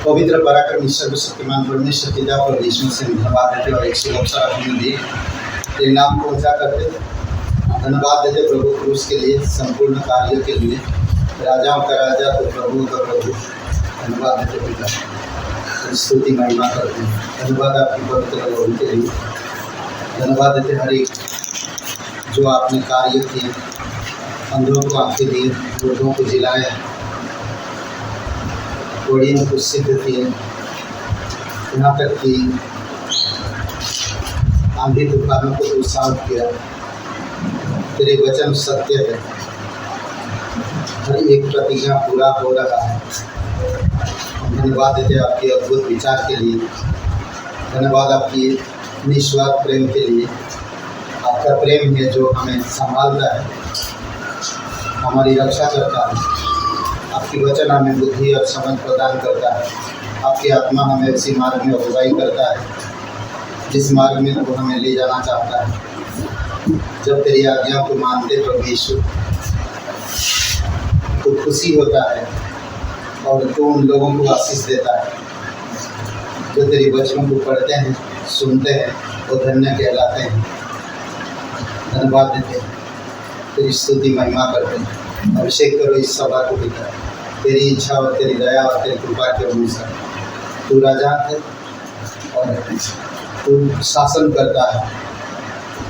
पवित्र पराक्रमी सर्वशक्तिमान परमेश्वर पिता प्रभु यीशु से धन्यवाद देते और एक शुभ अवसर अपने दिए तेरे नाम को ऊंचा करते धन्यवाद देते प्रभु क्रूस के लिए संपूर्ण कार्यों के लिए राजाओं का राजा तो प्रभु का प्रभु धन्यवाद देते पिता स्तुति महिमा करते हैं। धन्यवाद आपकी पवित्र प्रभु के लिए धन्यवाद देते हर एक जो आपने कार्य किए अंधों को आंखें दी लोगों को जिलाया कोड़ियों को सिद्ध किए यहाँ तक कि आंधी तूफानों को तो शांत किया। तेरे वचन सत्य है हर एक प्रतिज्ञा पूरा हो रहा है। धन्यवाद देते आपके अद्भुत विचार के लिए धन्यवाद आपकी निस्वार्थ प्रेम के लिए आपका प्रेम है जो हमें संभालता है हमारी रक्षा करता है। आपकी वचन हमें बुद्धि और समझ प्रदान करता है। आपकी आत्मा हमें इसी मार्ग में अगुवाई करता है जिस मार्ग में वो हमें ले जाना चाहता है। जब तेरी आज्ञाओं को मानते प्रभु यीशु तो खुशी होता है और तो उन लोगों को आशीष देता है जो तेरी वचनों को पढ़ते हैं सुनते हैं वो धन्य कहलाते हैं। धन्यवाद देते हैं तेरी स्तुति महिमा करते हैं। अभिषेक करो इस सभा को पिता तेरी इच्छा और तेरी दया और तेरी कृपा के अनुसार तू राजा है और तू शासन करता है।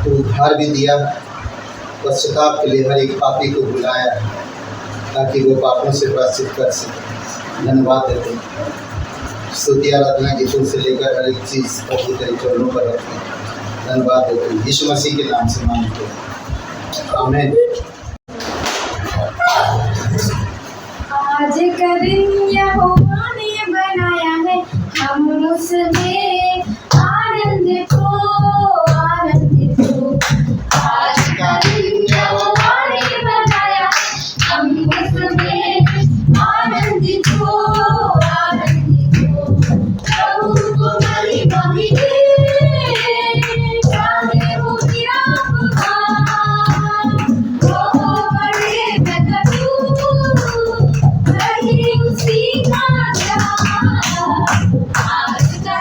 तू उद्धार भी दिया पश्चाताप के लिए हर एक पापी को बुलाया ताकि वो पापों से प्रायश्चित कर सके। धन्यवाद देते हैं स्तुति आराधना गीतों से लेकर हर एक चीज़ प्रभु तेरे चरणों पर रखते हैं। धन्यवाद देते हैं यीशु मसीह के नाम से मांगते हैं आमीन। आज का दिन यहोवा ने बनाया है हम उसमें आनंदित हो आज का दिन यहोवा ने बनाया हम उसमें आनंदित हो प्रभु को महिमा मिले चाहे वो उसी का आज का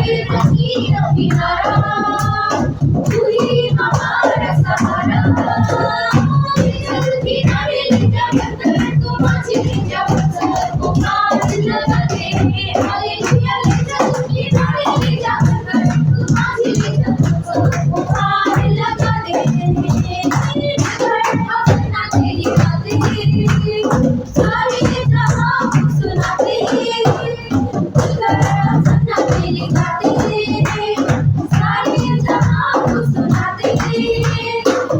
समुद्र की किनारा, तू ही हमारा सहारा। चल किनारे ले जा पत्थर को, माझी ले जा पत्थर को पार लगा दे। हालेलुया ले जा किनारे ले जा पत्थर को, माझी ले जा पत्थर को पार लगा दे। अपना तेरी बातें सारे जहां को सुनाते, अपना तेरी बातें सारे जहां को सुनाते।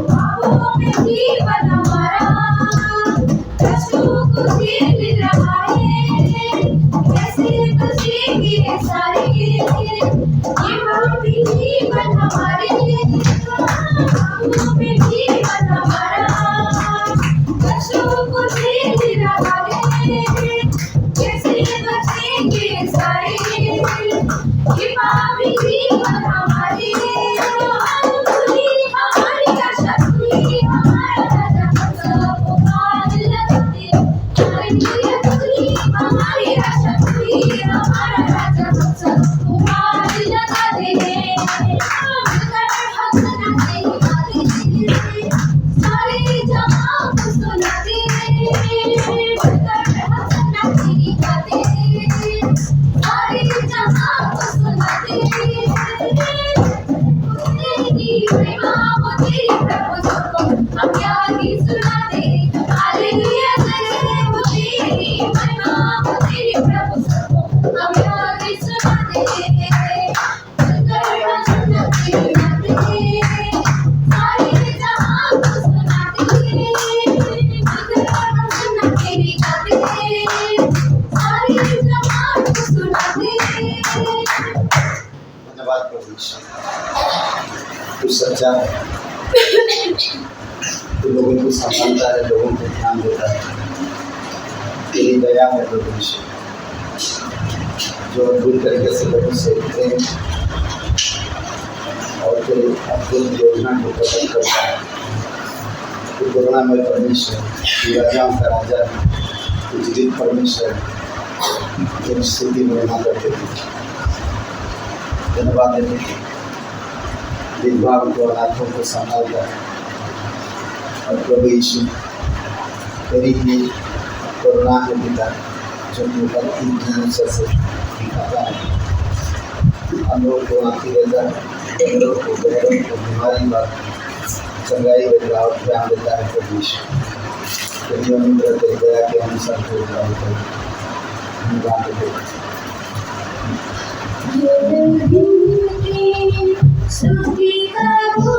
बाहों में जीवन हमारा, कष्टों को झेल रहा है, कैसे बचेंगे सारे ये भी जीवन हमारे। बाहों में जीवन हमारा, कष्टों को झेल रहा है, कैसे बचेंगे सारे ये भी जीवन हमारे। तू ही हमारी आशा, तू ही हमारा राजा, सबको पार लगा दे। हालेलुया तू ही हमारी आशा, तू ही हमारा राजा, सबको पार लगा दे। सारे जहां को सुनाते, हंसना तेरी बातें सारे जहां को सुनाते। तेरी महिमा वो तेरी प्रभु सबको हम प्यार की सुनाते। हालेलुया जय वो तेरी महिमा वो तेरी प्रभु सबको हम प्यार की सुनाते। हंसना तेरी बातें सारे जहां को सुनाते, हंसना तेरी बातें सारे जहां को सुनाते। धन्यवाद प्रभु यीशु, तू सच्चा है, तू लोगों को संभालता है, लोगों को ध्यान देता है। तेरी दया है प्रभु यीशु, जो अद्भुत तरीके से लोगों से प्रेम और तेरी अद्भुत योजना को प्रकट करता है। तू करुणामय परमेश्वर, तू राजाओं का राजा है, तू जीवित परमेश्वर है, तेरी स्तुति महिमा करते हैं। धन्यवाद देते हैं, विधवा को अनाथों को संभालता है। और प्रभु यीशु तेरी ही करुणा है पिता, जो ऊपर की मनुष्य से दिखाता है। हम लोग को आती रहता है, बंदरों को बैरों को बीमारी बात चंगाई देता और ध्यान देता है। प्रभु यीशु तेरी अनुग्रह तेरी दया के अनुसार धन्यवाद देते हैं। स्तुति करो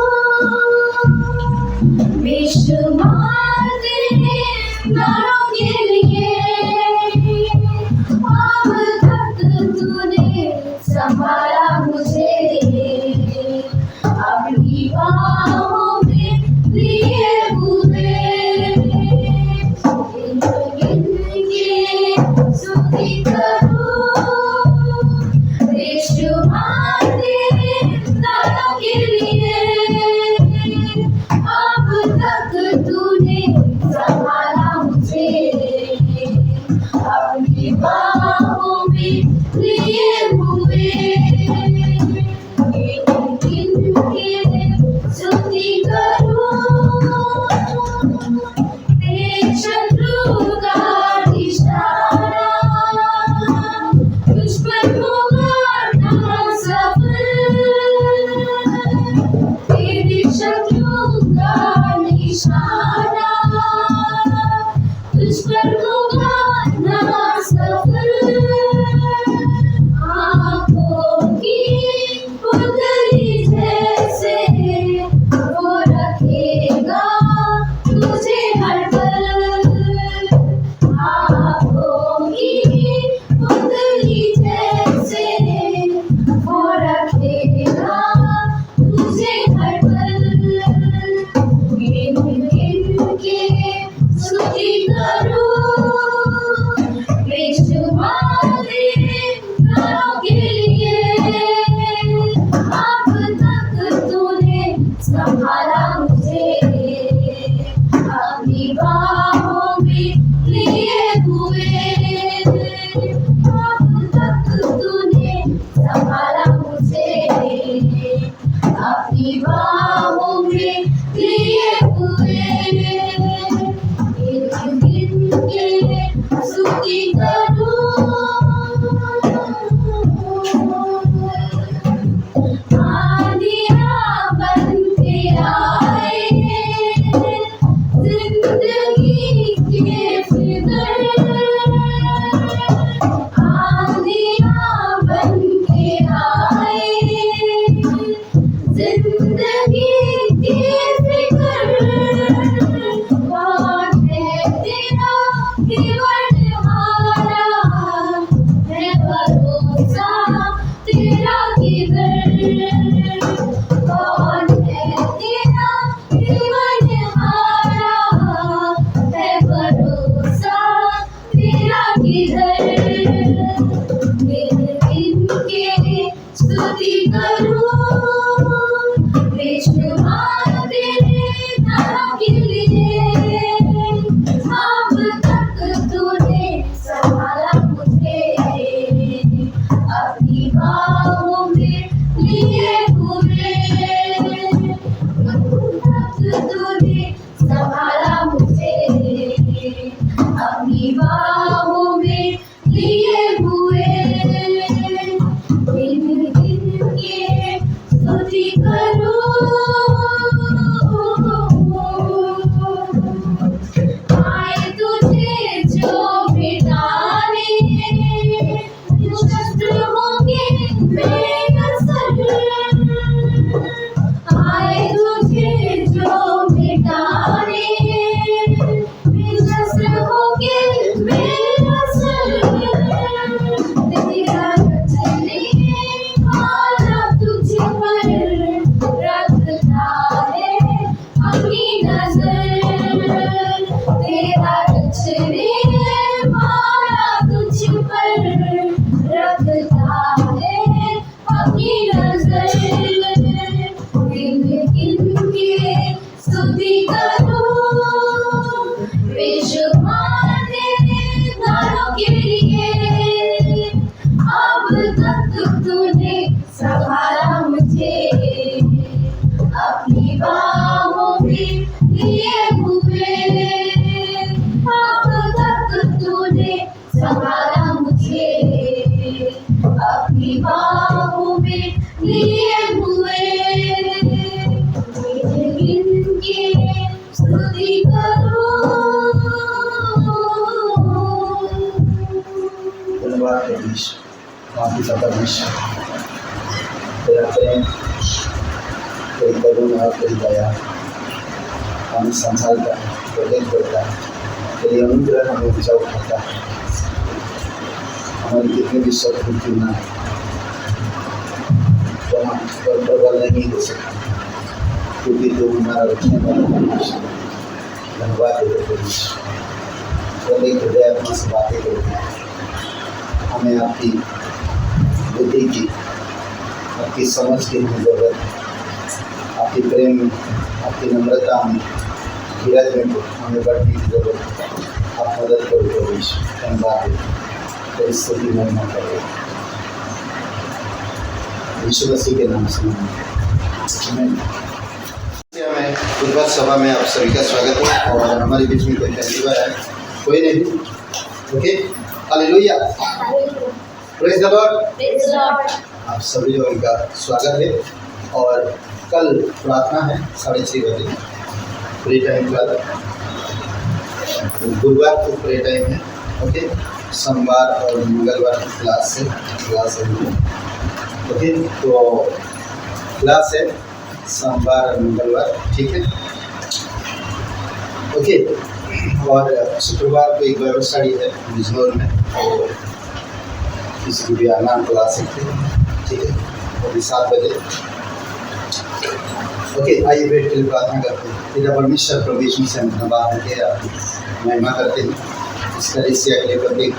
बेशुमार तेरे नामों के लिए। अब तक तूने संभाला मुझे, अपनी बाहों में लिए हुए। स्तुति करो बेशुमार तेरे नामों के लिए। अब तक तूने संभाला मुझे, अपनी बाहों में लिए हुए। स्तुति करो तेरे शत्रु का इशारा, तुझ पर होगा सफल। तेरे शत्रु का निशाना, तुझ पर होगा ना सफल। स्तुति करूं बेशुमार तेरे नाम के लिए। अब तक तूने संभाला मुझे अपनी बाहों में लिए हुए। तूने संभाला मुझे अपनी बाहों में लिए हुए। दिन दिन के स्तुति करूं आए तुझे जो मिटाने शस्त्र होंगे बेअसर। आए तुझे जो मिटाने शस्त्र होंगे बेअसर। तेरा चले आना तुझ पर रखता है अपनी नजर। तेरा चले आना तुझ पर रखता है अपनी नजर। दिन दिन के स्तुति करूं बेशुमार तेरे दानों के लिए। अब तक तूने संभाला मुझे अपनी बाहों में लिए हुए। अब तक तूने संभाला मुझे अपनी बाहों में लिए हुए। दिन के स्तुति करूं। धन्यवाद परमेश्वर, आपकी परमेश्वर, तेरा प्रेम, तेरी करुणा और तेरी दया हमें संभालता है, प्रोटेक्ट करता है। तेरी अनुग्रह हमें ऊंचा उठाता है। हमारी कितने भी शत्रु क्यों ना तो हम पर प्रबल नहीं हो सकते, क्योंकि तू हमारा रखने वाला परमेश्वर। धन्यवाद देते परमेश्वर, और एक हृदय आत्मा से बातें करते हैं। हमें आपकी बुद्धि की, आपकी समझ की हमें जरूरत है। आपकी प्रेम में, आपकी नम्रता में, धीरज में हमें बढ़ने की जरूरत है। आप मदद करो परमेश्वर। धन्यवाद देते, इस स्तुति महिमा करो यीशु मसीह के नाम से। आमीन। मैं बुधवार सभा में आप सभी का स्वागत है। और हमारे बीच में कोई पहली बार है, कोई नहीं, okay, hallelujah, praise the Lord. आप सभी लोगों का स्वागत है। और कल प्रार्थना है 6:30 बजे, प्रे टाइम कल, गुरुवार को प्रे टाइम है, ओके। सोमवार और मंगलवार की क्लास है, ओके। तो क्लास है सोमवार और मंगलवार, ठीक है, ओके। और शुक्रवार को एक बाइबल स्टडी है बिजनौर में, और किसी को भी आना तो आ सकते हैं, ठीक है, वो भी 7 बजे, ओके। आइए बैठ के प्रार्थना करते हैं। पिता परमेश्वर, प्रभु यीशु से हम धन्यवाद करके आपकी महिमा करते हैं। इस तरह से अगले प्रत्येक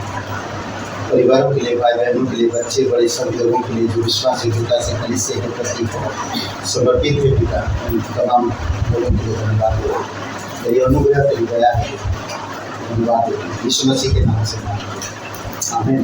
परिवारों के लिए, भाई बहनों के लिए, बच्चे बड़े सभी लोगों के लिए जो विश्वास की पिता से कलीसिया के प्रति समर्पित है, पिता उन तमाम लोगों के लिए धन्यवाद देते हैं। तेरी अनुग्रह, तेरी दया है, धन्यवाद देते हैं यीशु मसीह के नाम से, आमीन।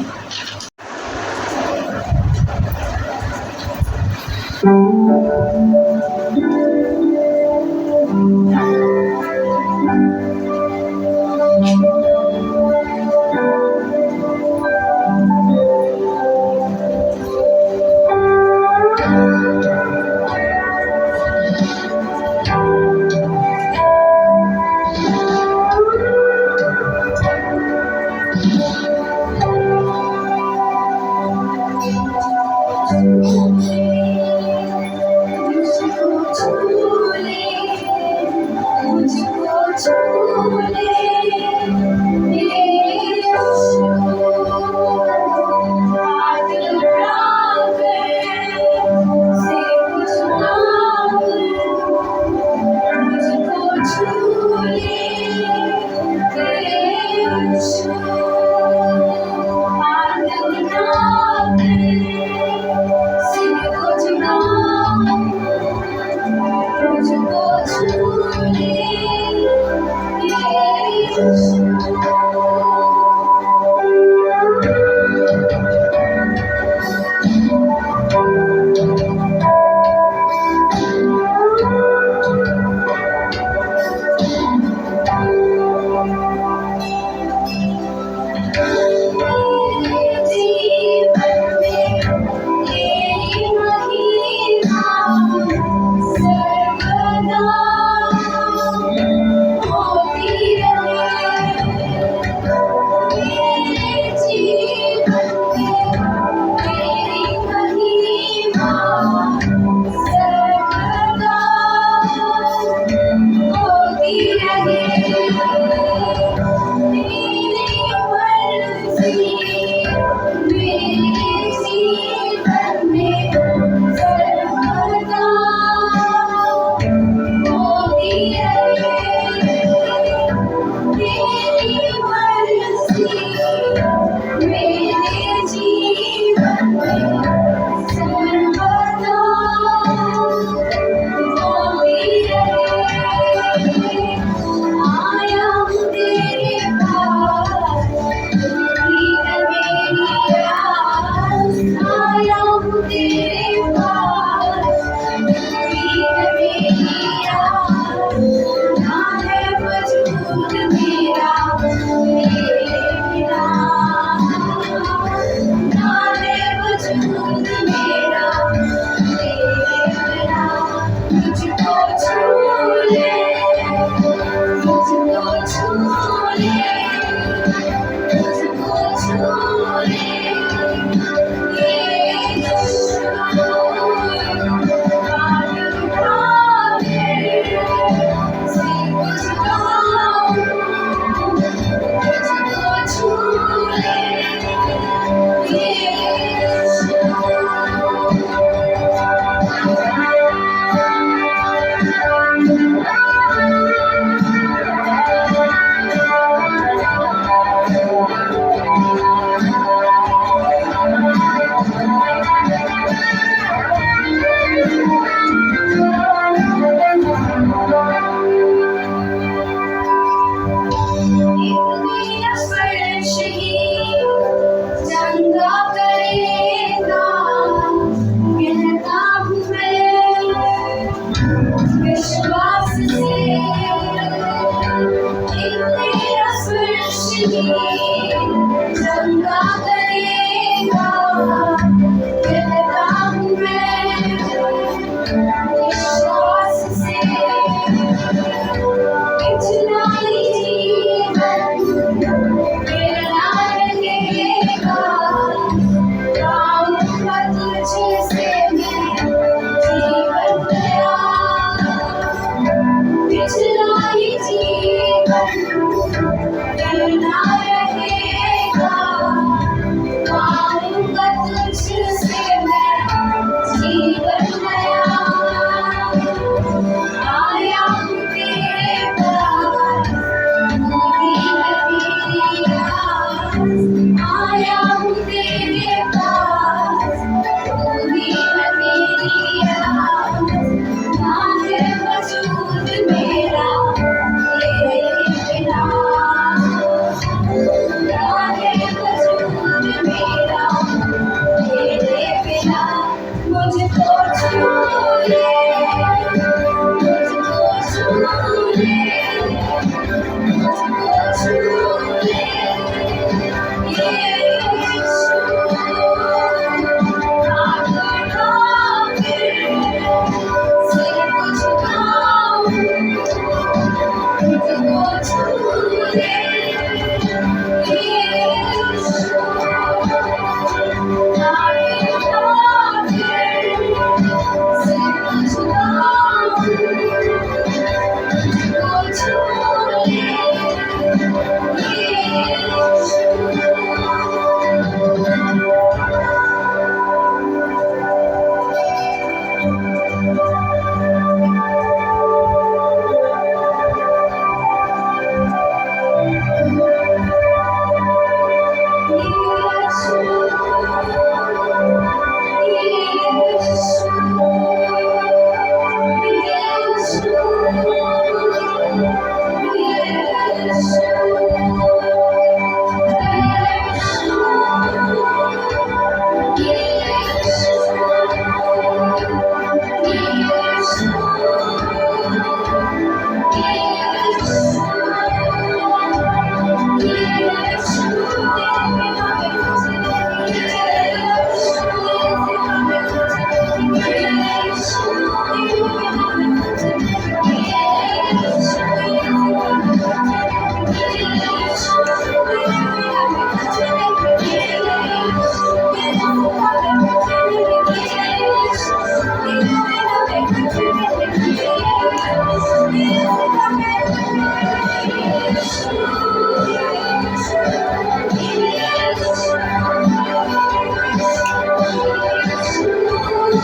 जो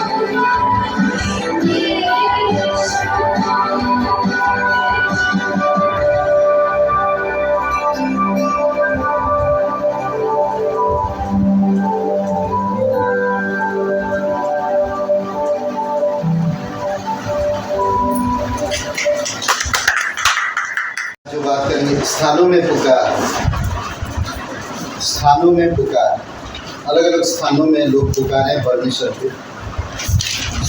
बात करेंगे स्थानों में पुकार, स्थानों में पुकार, अलग अलग स्थानों में लोग पुकारे परमेश्वर को,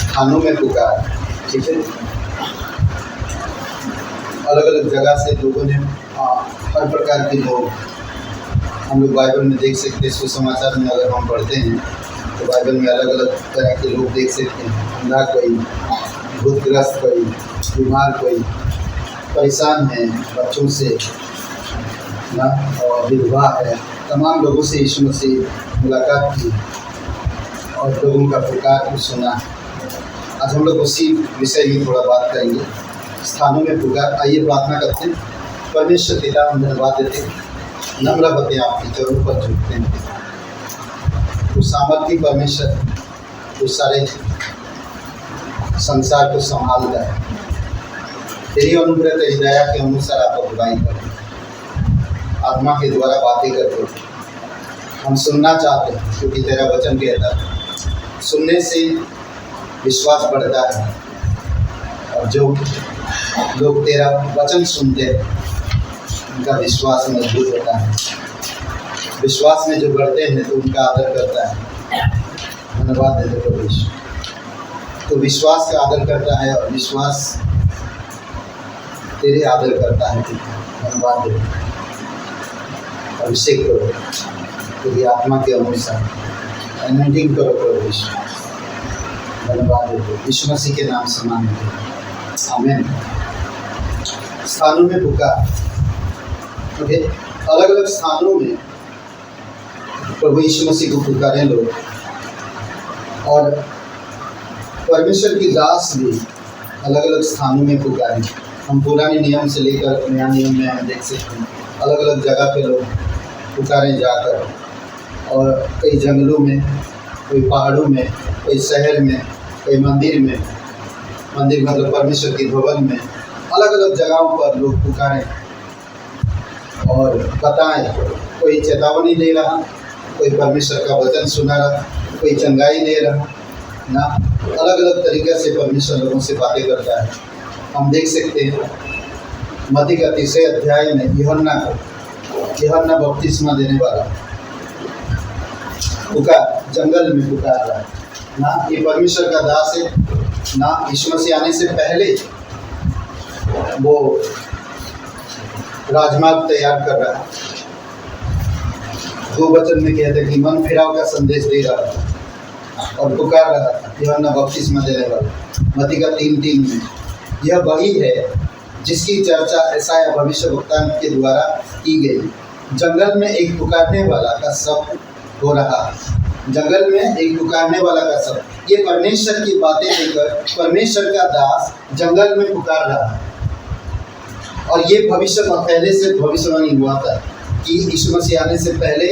स्थानों में पुकार, ठीक है। अलग अलग जगह से लोगों ने हर प्रकार के लोग, हम लोग बाइबल में देख सकते हैं, सुसमाचार में अगर हम पढ़ते हैं तो बाइबल में अलग अलग तरह के लोग देख सकते हैं। अंधा कोई, भूतग्रस्त कोई, बीमार कोई, परेशान है बच्चों से ना, और विधवा है, तमाम लोगों से यीशु मसीह मुलाकात की और लोगों का पुकार को सुना। आज हम लोग उसी विषय में थोड़ा बात करेंगे, स्थानों में पुकार। आइए प्रार्थना करते हैं। परमेश्वर पिता, हम धन्यवाद देते हैं, नम्र होते हैं, आपकी चरणों पर झुकते हैं। तो सामर्थ्य परमेश्वर तो सारे संसार को संभालता है, तेरी अनुग्रह तेरी दया के अनुसार आप अगुवाई करें, आत्मा के द्वारा बातें करते हम सुनना चाहते हैं, क्योंकि तेरा वचन कहता है सुनने से विश्वास बढ़ता है, और जो लोग तेरा वचन सुनते हैं उनका विश्वास मजबूत होता है। विश्वास में जो बढ़ते हैं तो उनका आदर करता है। धन्यवाद देते प्रभु यीशु। तो विश्वास का आदर करता है और विश्वास तेरे आदर करता है। धन्यवाद दे, अभिषेक करो तेरी आत्मा के अनुसार, एनोइंटिंग करो प्रभु यीशु। धन्यवाद दे, यीशु मसीह के नाम से मांगते हैं, आमीन। स्थानों में पुकार, ओके। अलग अलग स्थानों में प्रभु यीशु मसीह को पुकारे लोग, और परमेश्वर की दास भी अलग अलग स्थानों में पुकारे। हम पुराने नियम से लेकर नया नियम में हम देख सकते हैं, अलग अलग जगह पे लोग पुकारे जाकर, और कई जंगलों में, कोई पहाड़ों में, कोई शहर में, कोई मंदिर में, मंदिर मतलब परमेश्वर के भवन में, अलग अलग जगहों पर लोग पुकारें और बताएं। कोई चेतावनी दे रहा, कोई परमेश्वर का वचन सुना रहा, कोई चंगाई दे रहा ना, अलग अलग तरीके से परमेश्वर लोगों से बातें करता है। हम देख सकते हैं मत्ती का 3 अध्याय में यूहन्ना बपतिस्मा देने वाला पुकार, जंगल में पुकार रहा है ना। ये परमेश्वर का दास है ना। यीशु मसीह आने से पहले वो राजमार्ग तैयार कर रहा है। 2 वचन में कहते हैं कि मन फिराव का संदेश दे रहा था और पुकार रहा था, यूहन्ना बपतिस्मा देने वाला, मत्ती का 3:3 में। यह वही है जिसकी चर्चा यशायाह भविष्यवक्ता के द्वारा की गई। जंगल में एक पुकारने वाला का शब्द हो रहा, जंगल में एक पुकारने वाला का शब्द। ये परमेश्वर की बातें लेकर परमेश्वर का दास जंगल में पुकार रहा है। और ये भविष्य पहले से भविष्यवाणी हुआ था कि यीशु मसीह आने से पहले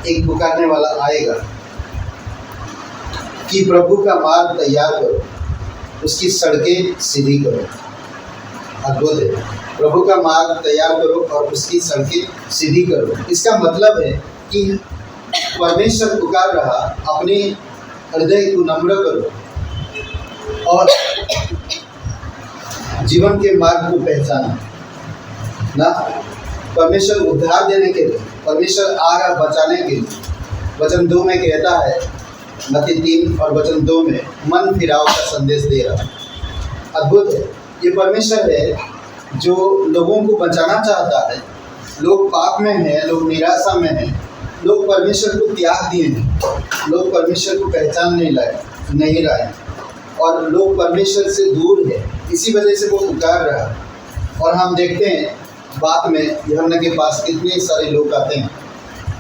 एक पुकारने वाला आएगा कि प्रभु का मार्ग तैयार करो, उसकी सड़कें सीधी करो। अद्भुत है, प्रभु का मार्ग तैयार करो और उसकी सड़कें सीधी करो। इसका मतलब है कि परमेश्वर पुकार रहा, अपने हृदय को नम्र करो और जीवन के मार्ग को पहचानो ना। परमेश्वर उद्धार देने के लिए, परमेश्वर आ रहा बचाने के लिए। वचन 2 में कहता है, मत्ती 3 और वचन 2 में, मन फिराव का संदेश दे रहा है। अद्भुत है, ये परमेश्वर है जो लोगों को बचाना चाहता है। लोग पाप में हैं, लोग निराशा में हैं, लोग परमेश्वर को त्याग दिए हैं, लोग परमेश्वर को पहचान नहीं रहे और लोग परमेश्वर से दूर है। इसी वजह से वो पुकार रहा। और हम देखते हैं बाद में यूहन्ना के पास कितने सारे लोग आते हैं,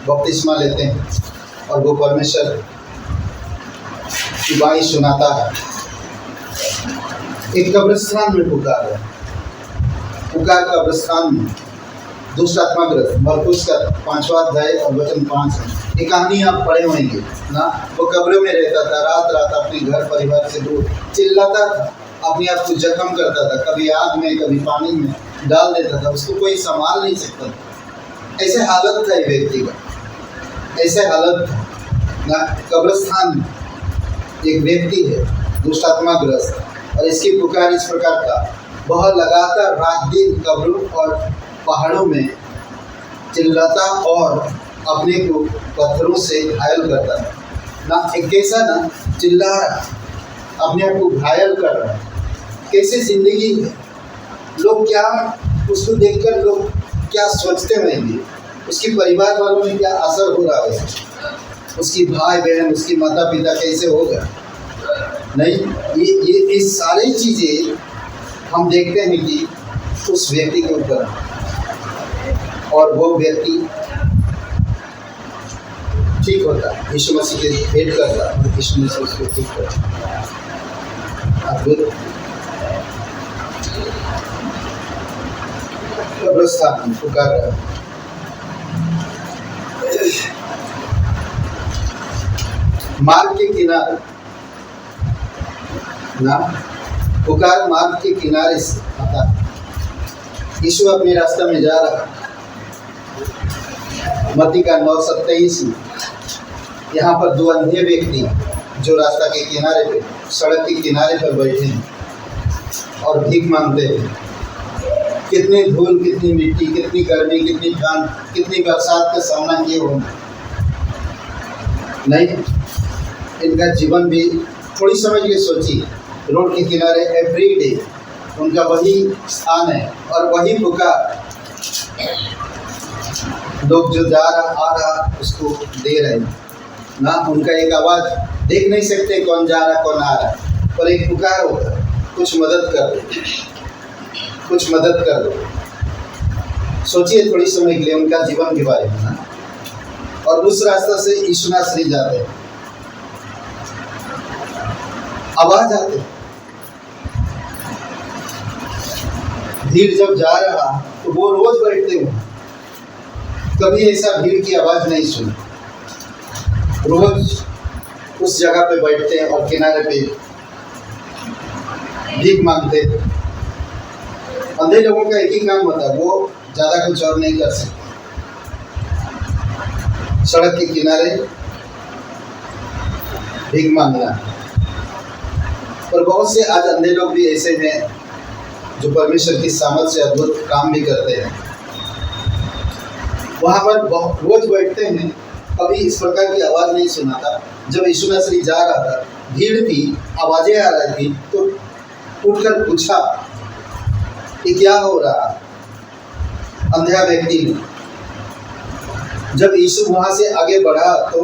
बपतिस्मा लेते हैं और वो परमेश्वर की वाणी सुनाता है। एक कब्रिस्तान में पुकार है, पुकार कब्रिस्तान में। दुष्ट आत्माग्रस्त, मरकुस का 5वां अध्याय और वचन 5 है। ये कहानी आप पढ़े होंगे ना। वो कब्रों में रहता था, रात रात अपने घर परिवार से दूर चिल्लाता था, अपने आप को जख्म करता था, कभी आग में कभी पानी में डाल देता था, उसको कोई संभाल नहीं सकता था। ऐसे हालत था ये व्यक्ति का, ऐसे हालत था ना। कब्रिस्तान में एक व्यक्ति है दुष्ट आत्मा ग्रस्त, और इसकी पुकार इस प्रकार था, वह लगातार रात दिन कब्रों और पहाड़ों में चिल्लाता और अपने को पत्थरों से घायल करता है ना। एक कैसा ना चिल्ला अपने आप को घायल कर रहा है, कैसे जिंदगी है। लोग क्या उसको देखकर लोग क्या सोचते होंगे, उसके परिवार वालों में क्या असर हो रहा है, उसकी भाई बहन उसकी माता पिता कैसे होगा। नहीं, ये सारी चीज़ें हम देखते हैं कि उस व्यक्ति के ऊपर, और वो व्यक्ति ठीक होता है, यीशु मसीह के भेंट करता है, यीशु मसीह उसको ठीक करता है। अद्भुत। कब्रिस्तान पुकार रहा है, मार्ग के किनारे ना, पुकार मार्ग के किनारे से आता है। यीशु अपने रास्ते में जा रहा है, मत्ती का 9:27 में यहाँ पर दो अंधे व्यक्ति जो रास्ता के किनारे पे, सड़क के किनारे पर बैठे हैं और भीख मांगते हैं। कितनी धूल, कितनी मिट्टी, कितनी गर्मी, कितनी ठंड, कितनी बरसात का सामना किए होंगे। नहीं, इनका जीवन भी थोड़ी समझ के सोचिए, रोड के किनारे एवरीडे उनका वही स्थान है और वही पुकार लोग जो जा रहा आ रहा उसको दे रहे हैं ना। उनका एक आवाज़, देख नहीं सकते कौन जा रहा कौन आ रहा, पर एक पुकार होता है, कुछ मदद कर दो, कुछ मदद कर दो। सोचिए थोड़ी समय के लिए उनका जीवन के बारे में ना। और उस रास्ता से यीशु नासरी जाते हैं, आवाज आते हैं। भीड़ जब जा रहा तो वो रोज बैठते हो, कभी ऐसा भीड़ की आवाज नहीं सुनी। रोज उस जगह पे बैठते हैं और किनारे पे भीख मांगते। अंधे लोगों का एक ही काम होता है, वो ज्यादा कुछ और नहीं कर सकते। सड़क के किनारे भीख मांगना। और बहुत से आज अंधे लोग भी ऐसे हैं जो परमेश्वर की सामर्थ से अद्भुत काम भी करते हैं। वहाँ पर रोज बैठते हैं, कभी इस प्रकार की आवाज़ नहीं सुना था। जब यीशु नासरी जा रहा था, भीड़ थी, आवाज़ें आ रही थी, तो उठकर पूछा कि क्या हो रहा। अंधा व्यक्ति ने जब यीशु वहाँ से आगे बढ़ा तो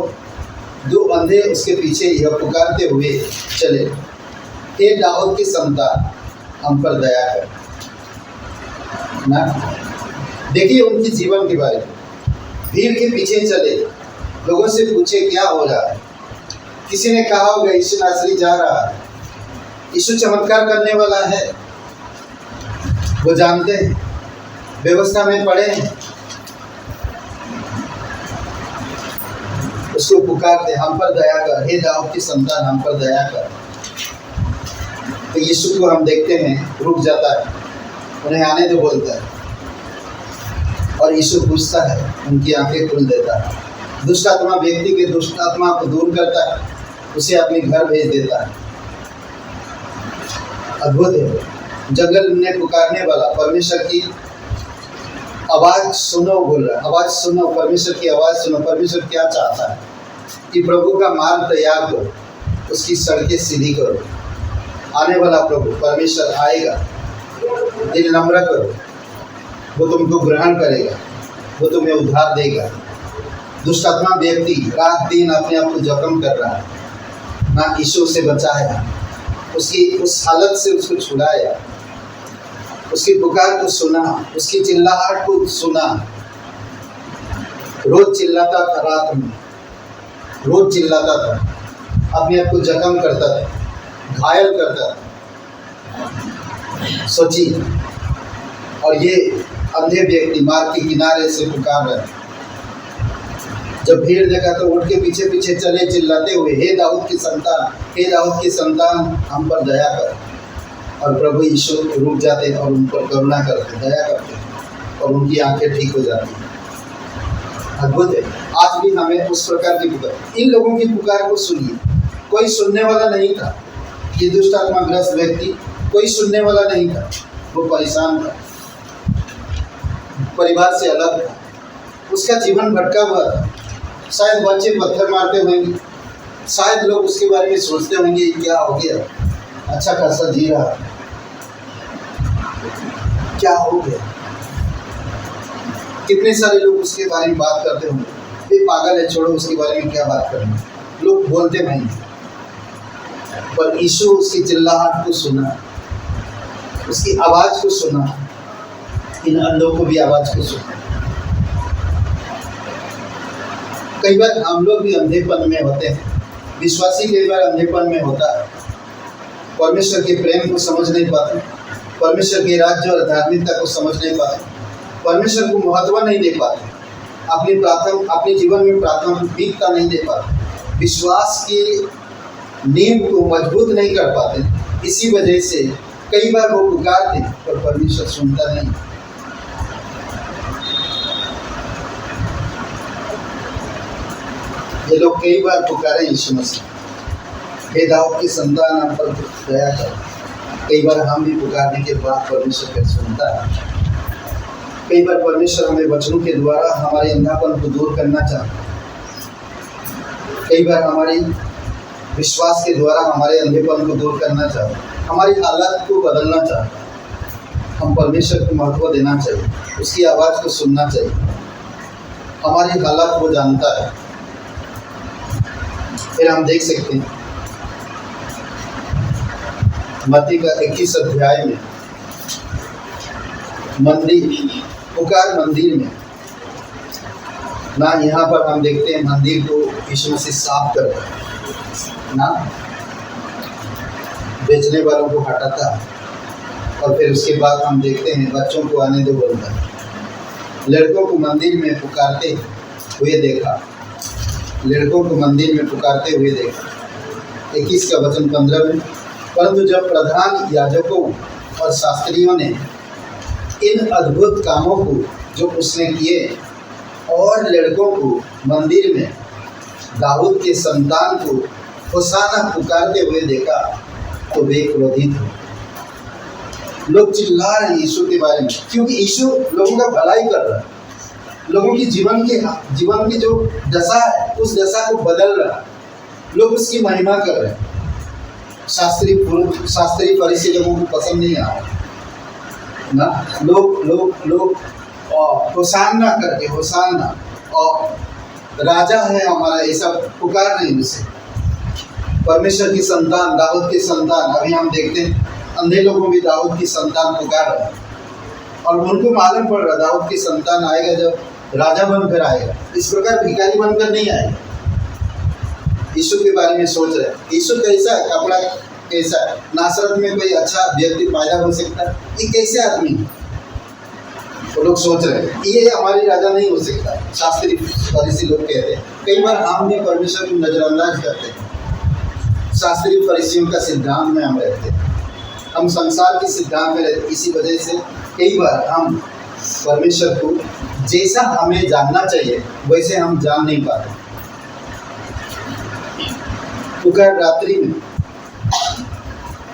दो अंधे उसके पीछे यह पुकारते हुए चले, हे दाऊद की संतान, हम पर दया कर ना। देखिए उनके जीवन के बारे में, भीड़ के पीछे चले, लोगों से पूछे क्या हो रहा है। किसी ने कहा होगा यीशु नासरी जा रहा है, यीशु चमत्कार करने वाला है, वो जानते हैं, व्यवस्था में पड़े हैं, उसको पुकारते, हम पर दया कर, हे दाऊद की संतान, हम पर दया कर। तो यीशु को हम देखते हैं, रुक जाता है, उन्हें आने दो बोलता है, और यीशु पूछता है, उनकी आंखें खोल देता है। दुष्ट आत्मा व्यक्ति के दुष्ट आत्मा को दूर करता है, उसे अपने घर भेज देता है। अद्भुत है। जंगल में पुकारने वाला, परमेश्वर की आवाज़ सुनो बोल रहा है, आवाज़ सुनो, परमेश्वर की आवाज़ सुनो। परमेश्वर क्या चाहता है कि प्रभु का मार्ग तैयार करो, उसकी सड़कें सीधी करो। आने वाला प्रभु परमेश्वर आएगा, दिल नम्र करो, वो तुमको ग्रहण करेगा, वो तुम्हें उद्धार देगा। दुष्ट आत्मा व्यक्ति रात दिन अपने आप को जख्म कर रहा है ना, यीशु से बचाया, उसकी उस हालत से उसको छुड़ाया, उसकी पुकार को सुना, उसकी चिल्लाहट को सुना। रोज चिल्लाता था, रात में रोज चिल्लाता था, अपने आप को जख्म करता था, घायल करता था। सोचिए, और ये अंधे व्यक्ति मार्ग के किनारे से पुकार रहे। जब भीड़ देखा तो उठ के पीछे पीछे चले चिल्लाते हुए, हे दाऊद की संतान, हे दाऊद की संतान, हम पर दया कर। और प्रभु यीशु रुक जाते और उन पर करुणा करते, दया करते और उनकी आंखें ठीक हो जाती। अद्भुत है। आज भी हमें उस प्रकार की पुकार, इन लोगों की पुकार को सुनिए। कोई सुनने वाला नहीं था, ये दुष्ट आत्माग्रस्त व्यक्ति कोई सुनने वाला नहीं था। वो परेशान था, परिवार से अलग था, उसका जीवन भटका हुआ था। शायद बच्चे पत्थर मारते होंगे, शायद लोग उसके बारे में सोचते होंगे क्या हो गया, अच्छा खासा जी रहा, क्या हो गया। कितने सारे लोग उसके बारे में बात करते होंगे, ये पागल है, छोड़ो उसके बारे में क्या बात करना, लोग बोलते नहीं। पर यीशु उसकी चिल्लाहट को सुना, उसकी आवाज़ को सुना, इन अंधों को भी आवाज़ को सुना। कई बार हम लोग भी अंधेपन में होते हैं, विश्वासी कई बार अंधेपन में होता है, परमेश्वर के प्रेम को समझ नहीं पाते, परमेश्वर के राज्य और धार्मिकता को समझ नहीं पाते, परमेश्वर को महत्व नहीं दे पाते, अपने जीवन में प्राथमिकता नहीं दे पाते, विश्वास की नींव को मजबूत नहीं कर पाते। इसी वजह से कई बार वो पुकारते पर परमेश्वर सुनता नहीं। ये लोग कई बार पुकारे यीशु मसीह, हे दाऊद की संतान, हम पर दया कर। कई बार हम भी पुकारने के बाद परमेश्वर फिर सुनता है। कई बार परमेश्वर हमें वचनों के द्वारा हमारे अंधापन को दूर करना चाहता है। कई बार हमारी विश्वास के द्वारा हमारे अंधेपन को दूर करना चाहता है, हमारी हालत को बदलना चाहता है। हम परमेश्वर को महत्व देना चाहिए, उसकी आवाज़ को सुनना चाहिए। हमारी हालत वो जानता है। फिर हम देख सकते हैं मत्ती का 21 अध्याय में मंदिर में ना, यहाँ पर हम देखते हैं मंदिर को यीशु मसीह साफ करता है ना, बेचने वालों को हटाता है। और फिर उसके बाद हम देखते हैं बच्चों को आने दो बोलता है। लड़कों को मंदिर में पुकारते हुए देखा, लड़कों को मंदिर में पुकारते हुए देखा। 21 का वचन 15 में, परंतु जब प्रधान याजकों और शास्त्रियों ने इन अद्भुत कामों को जो उसने किए और लड़कों को मंदिर में दाऊद के संतान को होशाना पुकारते हुए देखा तो वे क्रोधित हुए। लोग चिल्ला रहे हैं यीशु के बारे में, क्योंकि यीशु लोगों का भलाई कर रहा है, लोगों की जीवन की जो दशा है उस दशा को बदल रहा है, लोग उसकी महिमा कर रहे हैं। शास्त्री फरीसी लोगों को पसंद नहीं आ रहा ना, लोग होशाना करके, होशाना और राजा है हमारा, ये सब पुकार रहे हैं उसे। परमेश्वर की संतान, दाऊद की संतान। अभी हम देखते हैं अंधे लोगों भी दाऊद की संतान पुकार रहे हैं और उनको मालूम पड़ रहा दाऊद की संतान आएगा जब राजा बनकर आएगा, इस प्रकार भिखारी बनकर नहीं आएगा। यीशु के बारे में सोच रहे हैं, यीशु कैसा है, कपड़ा कैसा है, नासरत में कोई अच्छा व्यक्ति पैदा हो सकता है, ये कैसे आदमी है? तो लोग सोच रहे हैं ये हमारी राजा नहीं हो सकता। शास्त्री फरीसी लोग कहते हैं। कई बार हम भी परमेश्वर को नजरअंदाज करते हैं, शास्त्री फरीसियों का सिद्धांत में हम रहते हैं, हम संसार के सिद्धांत में रहते हैं। इसी वजह से कई बार हम परमेश्वर को जैसा हमें जानना चाहिए वैसे हम जान नहीं पाते। पुकार रात्रि में,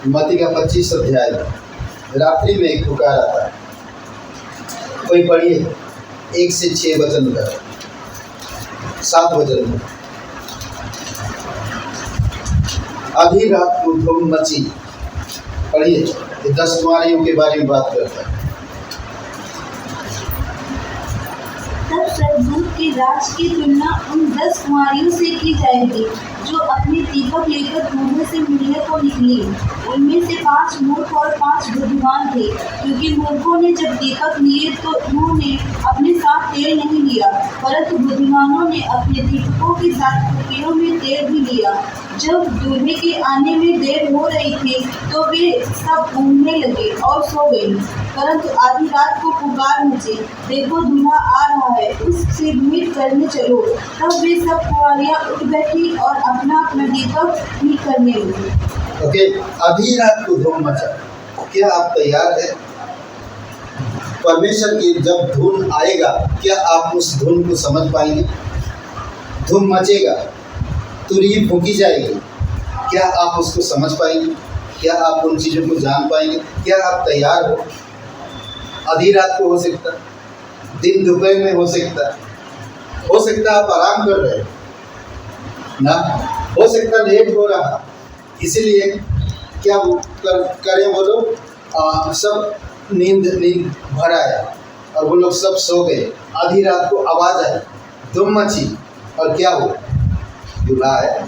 मत्ती का 25 अध्याय, रात्रि में एक पुकार आता है। कोई पढ़िए 1 से 6 वचन का, 7 वचन का। आधी रात को धूम मची, पढ़िए, ये 10 कुंवारियों के बारे में बात करता है। तब स्वर्गदूत के राज की तुलना उन 10 कुंवारियों से की जाएगी जो अपने दीपक लेकर कुएं से मिलने को निकली। उनमें से 5 मूर्ख और 5 बुद्धिमान थे, क्योंकि मूर्खों ने जब दीपक लिए तो उन्होंने अपने साथ तेल नहीं लिया, परंतु बुद्धिमानों ने अपने दीपकों के साथ कुपियों में तेल भी लिया। जब दूल्हे के आने में देर हो रही थी तो वे सब ऊँघने लगे और सो गए। परंतु आधी रात को पुकार मची, देखो दूल्हा आ रहा है, उससे भेंट करने चलो। तब वे सब कुँवारियाँ उठ बैठी और अपना अपना दीपक ठीक करने लगी। ओके, आधी रात को धूम मचा। क्या आप तैयार हैं? परमेश्वर की जब धुन आएगा, क्या आप उस धुन को समझ पाएंगे? धूम मचेगा, तुरही फूंकी जाएगी, क्या आप उसको समझ पाएंगे? क्या आप उन चीज़ों को जान पाएंगे? क्या आप तैयार हो? आधी रात को हो सकता, दिन दोपहर में हो सकता आप आराम कर रहे ना, हो सकता लेट हो रहा, इसीलिए क्या करें वो लोग सब नींद भरा है और वो लोग सब सो गए। आधी रात को आवाज़ आई, धूम मची और क्या हो, दूल्हा है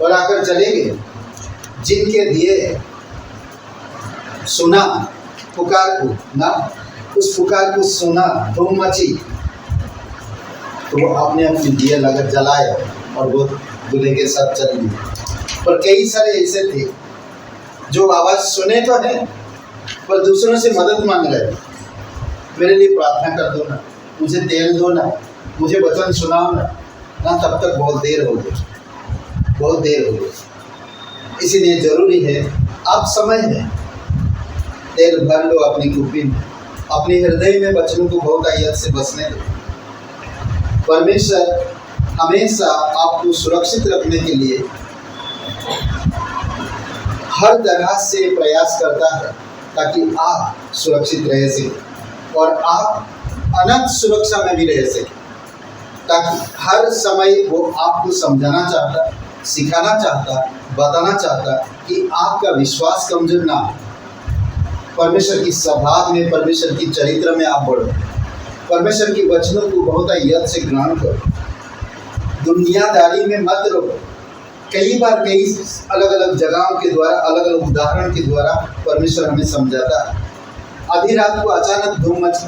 और आकर चले गए। जिनके दिए सुना पुकार को ना, उस पुकार को सुना, धूम मची, तो वो अपने अपने दिए लगा जलाए और वो दूल्हे के साथ चल गए। पर कई सारे ऐसे थे जो आवाज़ सुने तो है पर दूसरों से मदद मांग रहे, मेरे लिए प्रार्थना कर दो ना, मुझे तेल दो ना, मुझे वचन सुनाओ ना, तब तक बहुत देर हो गई। इसीलिए ज़रूरी है, आप समय है, तेल भर लो अपनी कुप्पी में, अपने हृदय में वचनों को बहुत आयत से बसने दो। परमेश्वर हमेशा आपको सुरक्षित रखने के लिए हर तरह से प्रयास करता है ताकि आप सुरक्षित रह सकें और आप अनंत सुरक्षा में भी रह सकें, ताकि हर समय वो आपको समझाना चाहता, सिखाना चाहता, बताना चाहता कि आपका विश्वास कमजोर ना हो। परमेश्वर की स्वभाव में, परमेश्वर की चरित्र में आप बढ़ो, परमेश्वर की वचनों को बहुत यत्न से ग्रहण करो, दुनियादारी में मत रहो। कई बार कई अलग अलग जगहों के द्वारा, अलग अलग उदाहरण के द्वारा परमेश्वर हमें समझाता है। आधी रात को अचानक धूम मची,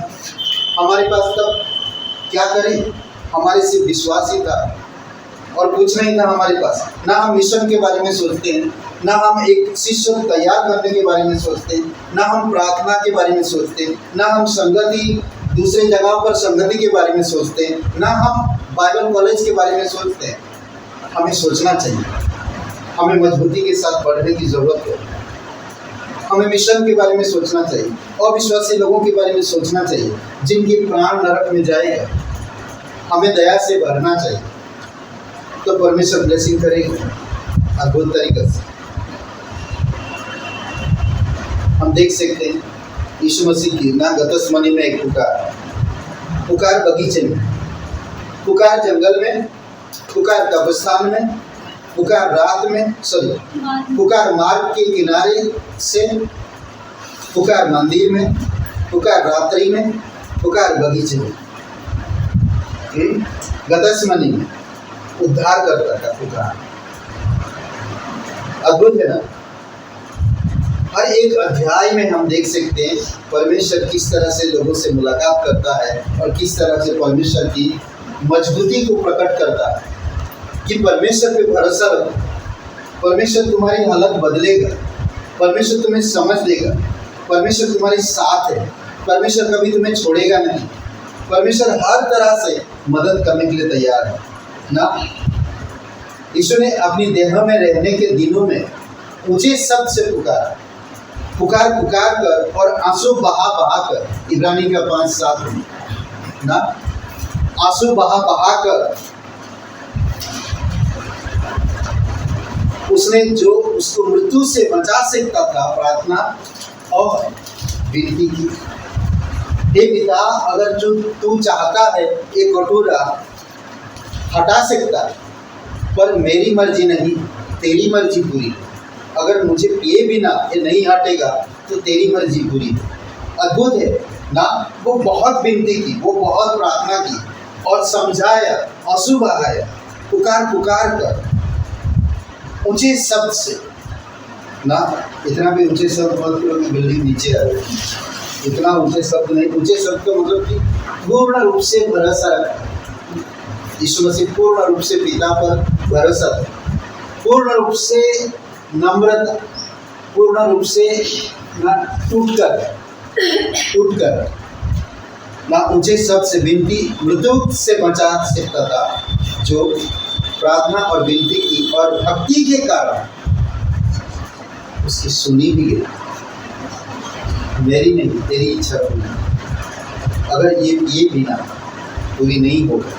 हमारे पास तब क्या करें? हमारे से विश्वास ही था और कुछ नहीं था हमारे पास। ना हम मिशन के बारे में सोचते हैं, ना हम एक शिष्य को तैयार करने के बारे में सोचते हैं, ना हम प्रार्थना के बारे में सोचते हैं, ना हम संगति, दूसरे जगहों पर संगति के बारे में सोचते हैं, ना हम बाइबल कॉलेज के बारे में सोचते हैं। हमें सोचना चाहिए, हमें मजबूती के साथ बढ़ने की ज़रूरत है। हमें मिशन के बारे में सोचना चाहिए और विश्वासी लोगों के बारे में सोचना चाहिए जिनके प्राण नरक में जाएगा। हमें दया से भरना चाहिए, तो परमेश्वर ब्लेसिंग करेगा अद्भुत तरीके से। हम देख सकते हैं यीशु मसीह की ना गतसमनी में एक पुकार बगीचे में, पुकार जंगल में, पुकार कब्रिस्तान में, पुकार रात में, पुकार मार्ग के किनारे से, पुकार मंदिर में, पुकार रात्रि में, पुकार बगीचे में, गतसमनी में उद्धार करता था पुकार। अद्भुत है ना। हर एक अध्याय में हम देख सकते हैं परमेश्वर किस तरह से लोगों से मुलाकात करता है और किस तरह से परमेश्वर की मजबूती को प्रकट करता है कि परमेश्वर पे भरोसा रखो, परमेश्वर तुम्हारी हालत बदलेगा, परमेश्वर तुम्हें समझ देगा, परमेश्वर तुम्हारे साथ है, परमेश्वर कभी तुम्हें छोड़ेगा नहीं, परमेश्वर हर तरह से मदद करने के लिए तैयार है ना। यीशु ने अपनी देह में रहने के दिनों में ऊंचे शब्द से पुकार कर और आंसू बहा कर, इब्रानी का 5:7 ना, आंसू बहा कर उसने जो उसको मृत्यु से बचा सकता था प्रार्थना और विनती की, हे पिता, अगर जो तू चाहता है ये कटोरा हटा सकता है, पर मेरी मर्जी नहीं तेरी मर्जी पूरी। अगर मुझे पिए बिना ये नहीं हटेगा तो तेरी मर्जी पूरी। अद्भुत है ना। वो बहुत विनती की, वो बहुत प्रार्थना की और समझाया, आंसू बहाया, पुकार कर ऊंचे शब्द से ना, इतना भी ऊंचे शब्द मत करो कि बिल्डिंग नीचे आ जाए। इतना ऊंचे शब्द नहीं, ऊंचे शब्द का मतलब कि पूर्ण रूप से भरोसा रखना। यीशु मसीह पूर्ण रूप से पिता पर भरोसा रखा, पूर्ण रूप से नम्रता, पूर्ण रूप से ना टूटकर ना ऊंचे शब्द से विनती, मृत्यु से बचा सकता था, जो प्रार्थना और विनती की और भक्ति के कारण उसकी सुनी भी गई। मेरी नहीं, तेरी इच्छा पूरी। अगर ये बिना पूरी नहीं होगा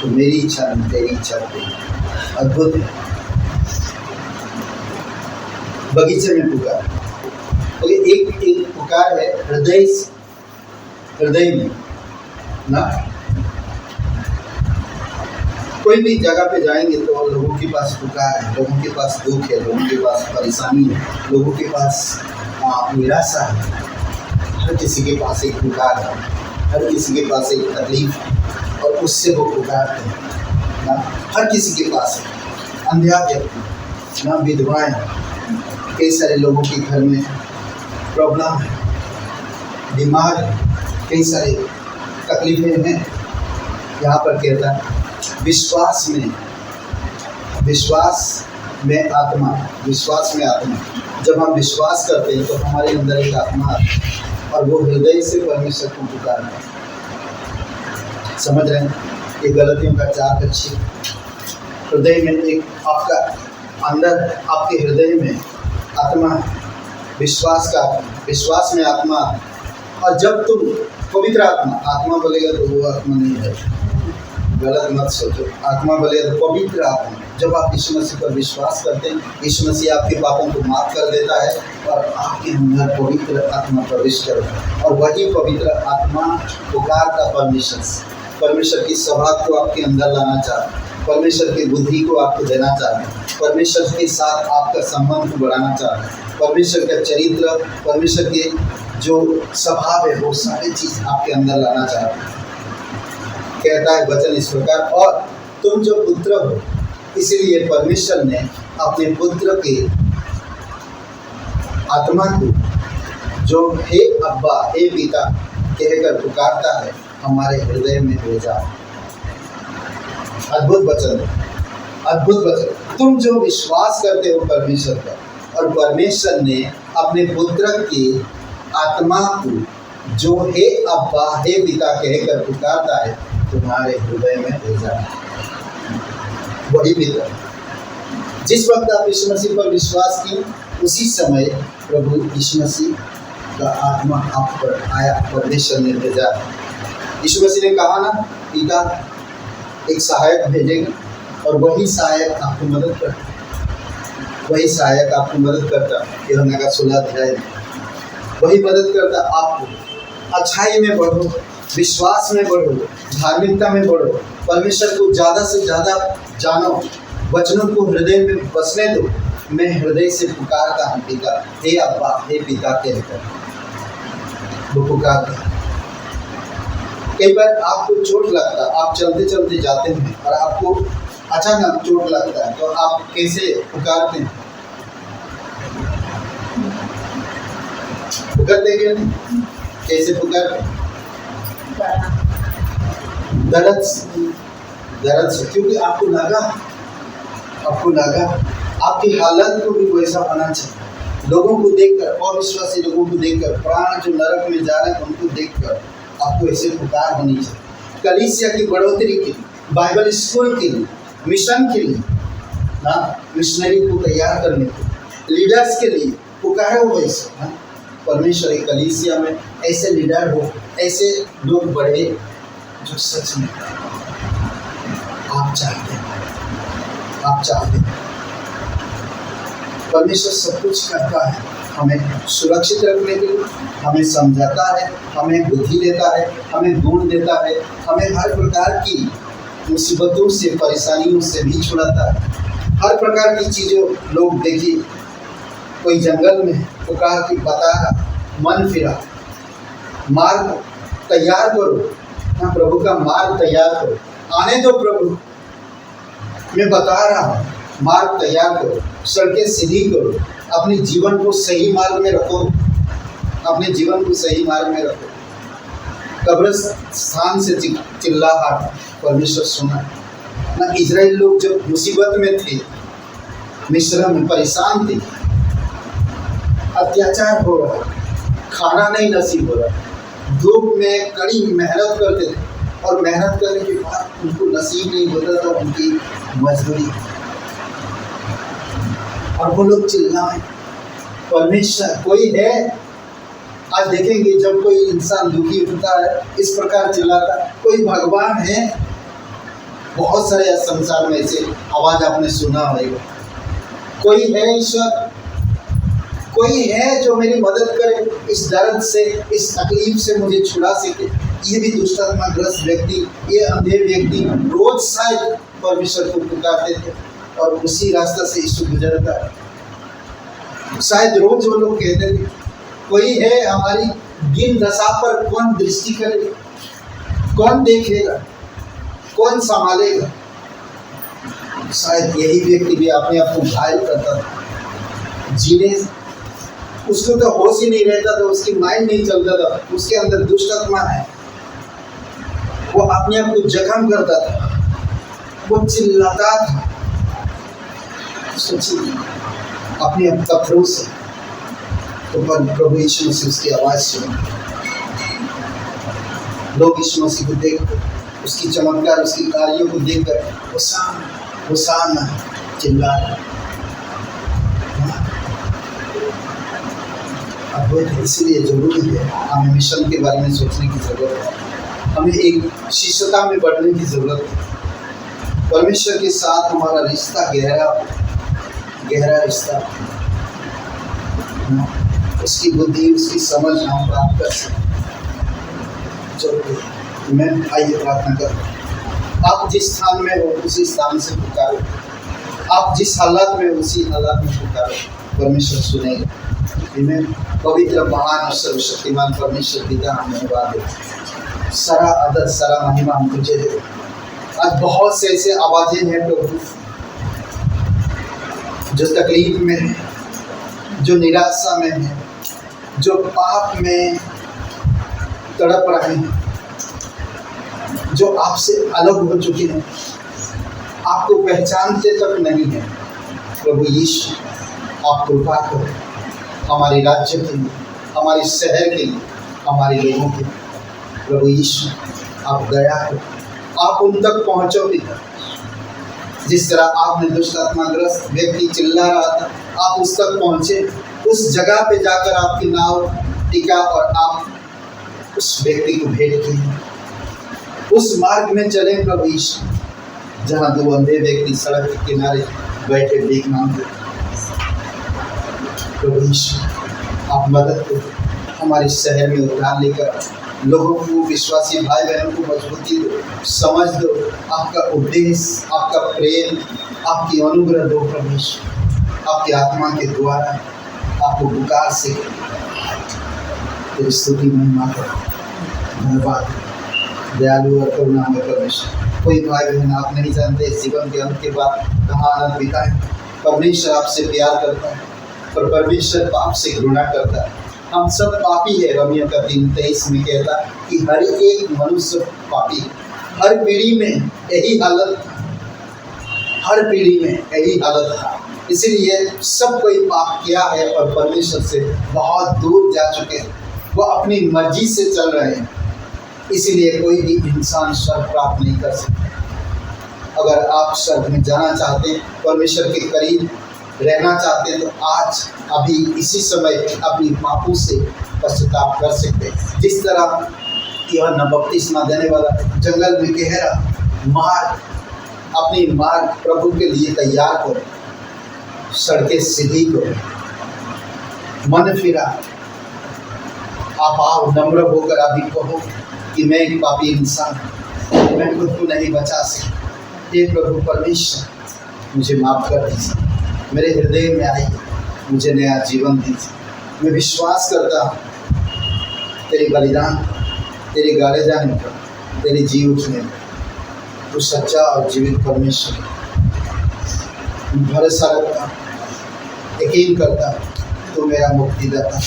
तो मेरी इच्छा नहीं, तेरी इच्छा पूरी। अद्भुत है। बगीचे में पुकार, एक पुकार है हृदय में ना। कोई भी जगह पे जाएंगे तो लोगों के पास पुकार है, लोगों के पास दुख है, लोगों के पास परेशानी है, लोगों के पास निराशा है। हर किसी के पास एक पुकार है, हर किसी के पास एक तकलीफ है और उससे वो पुकारते हैं ना। हर किसी के पास है। अंधा व्यक्ति ना, विधवाएं, कई सारे लोगों के घर में प्रॉब्लम है, बीमार, कई सारे तकलीफें हैं। यहाँ पर कहता है विश्वास में आत्मा। जब हम विश्वास करते हैं तो हमारे अंदर एक आत्मा आती है और वो हृदय से परमेश्वर को पुकारना है। समझ रहे हैं? ये गलतियों का 4:6 हृदय में एक आपका अंदर, आपके हृदय में आत्मा है, विश्वास में आत्मा। और जब तुम पवित्र आत्मा बोलेगा तो वो आत्मा नहीं है, गलत मत सोचो। आत्मा बोलेगा तो पवित्र आत्मा। जब आप यीशु मसीह पर विश्वास करते हैं, यीशु मसीह आपके पापों को माफ कर देता है और आपके अंदर पवित्र आत्मा प्रवेश करता है। और वही पवित्र आत्मा पुकारता परमेश्वर की सभा को आपके अंदर लाना चाहता है, परमेश्वर की बुद्धि को आपको देना चाहता है, परमेश्वर के साथ आपका संबंध को बढ़ाना चाहता है, परमेश्वर का चरित्र, परमेश्वर के जो स्वभाव है वो सारी चीज़ आपके अंदर लाना चाहता है। कहता है वचन इस प्रकार, और तुम जो पुत्र हो, इसीलिए परमेश्वर ने अपने पुत्र के आत्मा को, जो हे अब्बा, हे पिता कहकर पुकारता है, हमारे हृदय में भेजा। अद्भुत वचन। तुम जो विश्वास करते हो परमेश्वर पर, और परमेश्वर ने अपने पुत्र के आत्मा को, जो हे अब्बा, हे पिता कहकर पुकारता है, तुम्हारे हृदय में भेजा। वही पिता जिस वक्त आप यीशु मसीह पर विश्वास किए, उसी समय प्रभु यीशु मसीह का आत्मा आप पर आया, परमेश्वर ने भेजा। यीशु मसीह ने कहा ना, पिता एक सहायक भेजेगा और वही सहायक आपको मदद करता। यूहन्ना का 16 अध्याय, वही मदद करता आपको। अच्छाई में बढ़ो, विश्वास में बढ़ो, धार्मिकता में बढ़ो, परमेश्वर को ज़्यादा से ज़्यादा जानो, वचनों को हृदय में बसने दो। मैं हृदय से पुकारता हूँ पिता, हे अब्बा, हे पिता कहकर वो पुकारता। कई बार आपको चोट लगता, आप चलते चलते जाते हैं और आपको अचानक चोट लगता है, तो आप कैसे पुकारते हैं? पुकारते क्या नहीं? कैसे पुकारते? दर्द से, क्योंकि आपको लगा आपकी हालत को भी वैसा होना चाहिए। लोगों को देखकर, अविश्वासी लोगों को देखकर, प्राण जो नरक में जा रहे हैं उनको देखकर आपको ऐसे पुकार होनी चाहिए। कलीसिया की बढ़ोतरी के लिए, बाइबल स्कूल के लिए, मिशन के लिए ना, मिशनरी को तैयार करने के लिए, लीडर्स के लिए पुकारो वैसे। परमेश्वर की कलीसिया में ऐसे लीडर हो, ऐसे लोग बढ़े जो सच में आप चाहते हैं। परमेश्वर सब कुछ करता है हमें सुरक्षित रखने के लिए, हमें समझाता है, हमें बुद्धि देता है, हमें गुण देता है, हमें हर प्रकार की मुसीबतों से, परेशानियों से भी छुड़ाता है। हर प्रकार की चीज़ों, लोग देखिए, कोई जंगल में पुकार के बता रहा, मन फिरा, मार्ग तैयार करो, हाँ, प्रभु का मार्ग तैयार करो, आने दो प्रभु, मैं बता रहा हूँ, मार्ग तैयार करो। सड़कें सीधी करो, अपने जीवन को सही मार्ग में रखो, अपने जीवन को सही मार्ग में रखो। कब्रिस्तान से चिल्लाहट परमेश्वर सुना ना। इजराइल लोग जब मुसीबत में थे, मिस्र में परेशान थे, अत्याचार हो रहा, खाना नहीं नसीब हो रहा, धूप में कड़ी मेहनत करते थे और मेहनत करने के बाद उनको नसीब नहीं होता था उनकी मजदूरी, और वो लोग चिल्लाए परमेश्वर कोई है। आज देखेंगे जब कोई इंसान दुखी होता है इस प्रकार चिल्लाता, कोई भगवान है। बहुत सारे संसार में ऐसे आवाज आपने सुना होगा, कोई है ईश्वर, कोई है जो मेरी मदद करे, इस दर्द से, इस तकलीफ से मुझे छुड़ा सके। ये भी दुष्टात्माग्रस्त व्यक्ति, ये अंधे व्यक्ति रोज शायद परमेश्वर को पुकारते थे और उसी रास्ता से यीशु गुजरता है। शायद रोज वो लोग कहते थे कोई है, हमारी दिन दशा पर कौन दृष्टि करेगा, कौन देखेगा, कौन संभालेगा। शायद यही व्यक्ति भी अपने आप को घायल करता था, जीने उसको तो होश ही नहीं रहता था, उसकी माइंड नहीं चलता था, उसके अंदर दुष्ट आत्मा है, वो अपने आप को जख्म करता था, वो चिल्लाता था। सोचिए अपने आप पत्थरों से, तो प्रभु यीशु मसीह उसकी आवाज सुनी। लोग यीशु मसीह को देखकर, उसकी चमत्कार, उसकी कार्यों को देखकर होशाना होशाना चिल्ला रहे। इसलिए जरूरी है हमें मिशन के बारे में सोचने की जरूरत है, हमें एक शिष्यता में बढ़ने की जरूरत है। परमेश्वर के साथ हमारा रिश्ता गहरा रिश्ता, उसकी बुद्धि, उसकी समझ हम प्राप्त कर सकें। जरूरी मैं आइए प्रार्थना करूँ। आप जिस स्थान में हो उसी स्थान से पुकारो, आप जिस हालात में उसी हालात में पुकारो, परमेश्वर सुनेगा। मैं पवित्र महान और सर्वशक्तिमान परमेश्वर पिता हम धन्यवाद देते, सारा आदर सारा महिमा हम तुझे दे। आज बहुत से ऐसे आवाजें हैं प्रभु जो तकलीफ में है, जो निराशा में है, जो पाप में तड़प रहे हैं, जो आपसे अलग हो चुके हैं, आपको पहचानते तक नहीं है। प्रभु यीशु आप कृपा करो हमारे राज्य के लिए, हमारे शहर के लिए, हमारे लोगों के लिए। प्रभु यीशु आप दया करो, आप उन तक पहुँचो पिता। जिस तरह आपने दुष्ट आत्माग्रस्त व्यक्ति चिल्ला रहा था, आप उस तक पहुँचे, उस जगह पे जाकर आपकी नाव टिका और आप उस व्यक्ति को भेंट किए, उस मार्ग में चले प्रभु यीशु जहाँ दो अंधे व्यक्ति सड़क के किनारे बैठे भीख मांगते। प्रभु यीशु आप मदद करो, हमारे शहर में उद्धार लेकर लोगों को, विश्वासी भाई बहनों को मजबूती दो, समझ दो, आपका उद्देश्य, आपका प्रेम, आपकी अनुग्रह दो। प्रभु यीशु आपकी आत्मा के द्वारा आपको पुकार से तेरी स्तुति महिमा करो। धन्यवाद दयालु और करुणामय परमेश्वर। कोई भाई बहन आप नहीं जानते जीवन के अंत के बाद कहाँ आनंद बिताएं। परमेश्वर आपसे प्यार करता है पर परमेश्वर पाप से घृणा करता है। हम सब पापी है। रोमियो का 3:23 में कहता है कि हर एक मनुष्य पापी, हर पीढ़ी में यही हालत था, हर पीढ़ी में यही हालत था। इसीलिए सब कोई पाप किया है और परमेश्वर से बहुत दूर जा चुके हैं, वो अपनी मर्जी से चल रहे हैं। इसीलिए कोई भी इंसान स्वर्ग प्राप्त नहीं कर सकता। अगर आप स्वर्ग में जाना चाहते हैं, परमेश्वर के करीब रहना चाहते हैं, तो आज अभी इसी समय अपनी पापों से पश्चाताप कर सकते हैं। जिस तरह यूहन्ना बपतिस्मा देने वाला जंगल में गहरा मार्ग, अपनी मार्ग प्रभु के लिए तैयार करो, सड़कें सीधी करो, मन फिरा, आप आओ नम्र होकर अभी कहो कि मैं एक पापी इंसान, मैं खुद को नहीं बचा सकता, हे प्रभु परमेश्वर मुझे माफ़ कर दीजिए, मेरे हृदय में आइए, मुझे नया जीवन दीजिए। मैं विश्वास करता हूँ तेरे बलिदान, तेरे गाड़े जाने पर, तेरे जी उठने पर, तू सच्चा और जीवित परमेश्वर। भरोसा रखता हूँ यकीन करता हूँ तू मेरा मुक्तिदाता,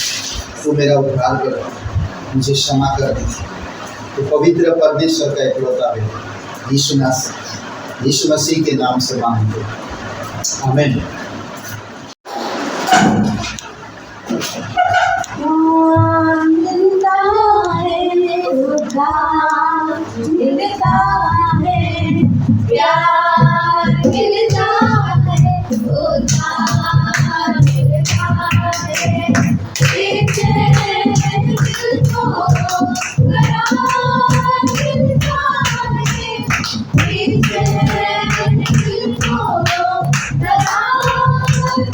तू मेरा उद्धार करता, मुझे क्षमा कर दी। तो पवित्र परमेश्वर का इकलौता है यीशु मसीह के नाम से मांगते हैं, आमीन। मिलता है उद्धार, मिलता है प्यार, मिलता है उद्धार, मिलता है एक दिल को करार, मिलता है एक दिल को करार,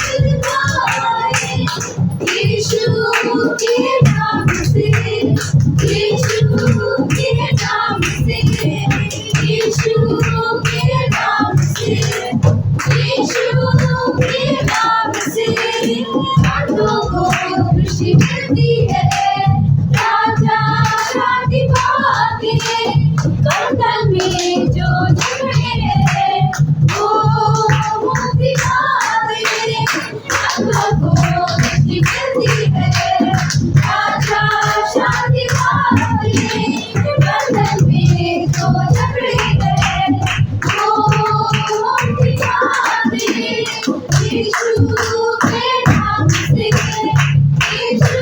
मिलता है यीशु के नाम से, यीशु के नाम से, यीशु के नाम से, यीशु के नाम से मर्दों को खुशी मिलती है, राजा शादी पाके कंगन में जो झगड़े हैं वो मुक्ति पाते, मर्दों को खुशी मिलती है, राजा शादी पाके कंगन में जो झगड़े हैं वो मुक्ति पाते, यीशु के नाम से, यीशु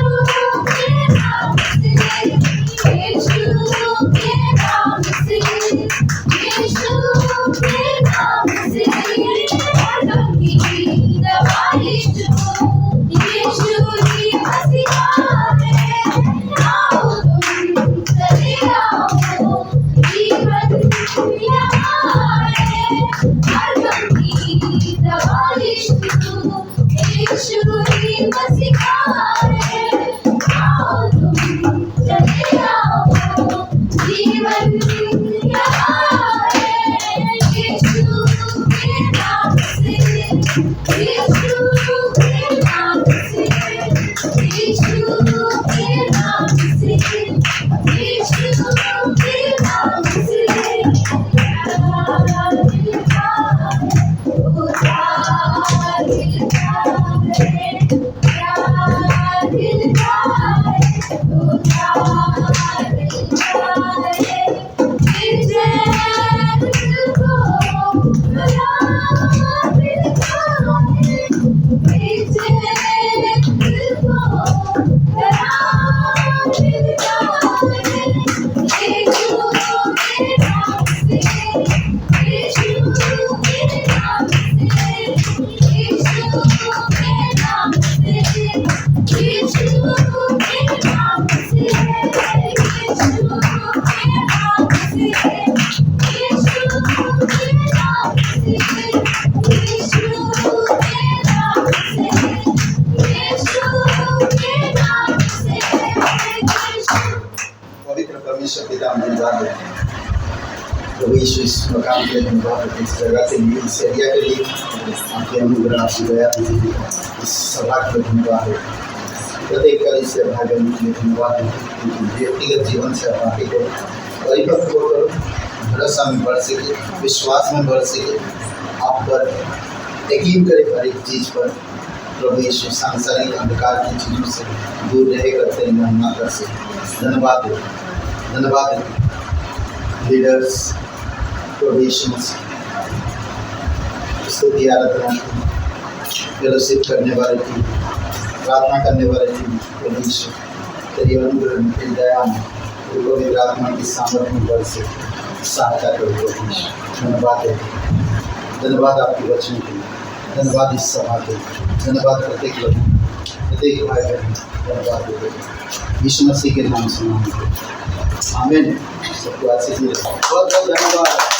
के नाम से, यीशु के नाम से, यीशु के नाम से मर्दों की दवाई जो यीशु ही मसीहा है, आओ तुम चले आओ जीवन यहाँ है, मर्दों की दवाई जो यीशु ही मसीहा है, आओ तुम चले आओ जीवन यहाँ है, यीशु के नाम से, यीशु के नाम से, यीशु के नाम से, यीशु के नाम से प्यार मिलता है, उद्धार मिलता है, प्यार मिलता है, उद्धार मिलता है, एक दिल को करार मिलता है, एक दिल को करार मिलता है, यीशु के नाम से, यीशु के नाम से, यीशु के नाम से, यीशु के नाम से, यीशु के नाम से, यीशु के नाम से, यीशु के नाम से, यीशु के नाम से, पवित्र परमेश्वर पिता हम धन्यवाद देते हैं प्रभु यीशु, इस मकान के लिए धन्यवाद देते हैं, इस जगह के लिए, इस एरिया के लिए आपके अनुग्रह, आपकी दया दीजिए, इस सभा के लिए धन्यवाद देते हैं, प्रत्येक कली से भागने के लिए धन्यवाद देते हैं, उनकी व्यक्तिगत जीवन से आगे को परिपक्व करो, भरोसा में बढ़ सके, विश्वास में बढ़ सके, आप पर यकीन करे हर एक चीज़ पर प्रभु यीशु, सांसारिक अंधकार की चीज़ों से दूर रहे करते ना कर सके। धन्यवाद देते, धन्यवाद देते लीडर्स प्रभु यीशु मसीह, स्तुति आराधना फेलोशिप करने वाले टीम, प्रार्थना करने वाले टीम प्रभु यीशु, तेरी अनुग्रह में, तेरी दया में, तेरी पवित्र आत्मा की सामर्थ्य में बढ़ से सहायता करो प्रभु यीशु। धन्यवाद देते, धन्यवाद आपके वचन के लिए, धन्यवाद इस सभा के लिए, धन्यवाद प्रत्येक लोग, प्रत्येक भाई बहन, धन्यवाद देते यीशु मसीह के नाम से मांगते हैं, आमीन। सबको आशीष मिले, बहुत बहुत धन्यवाद।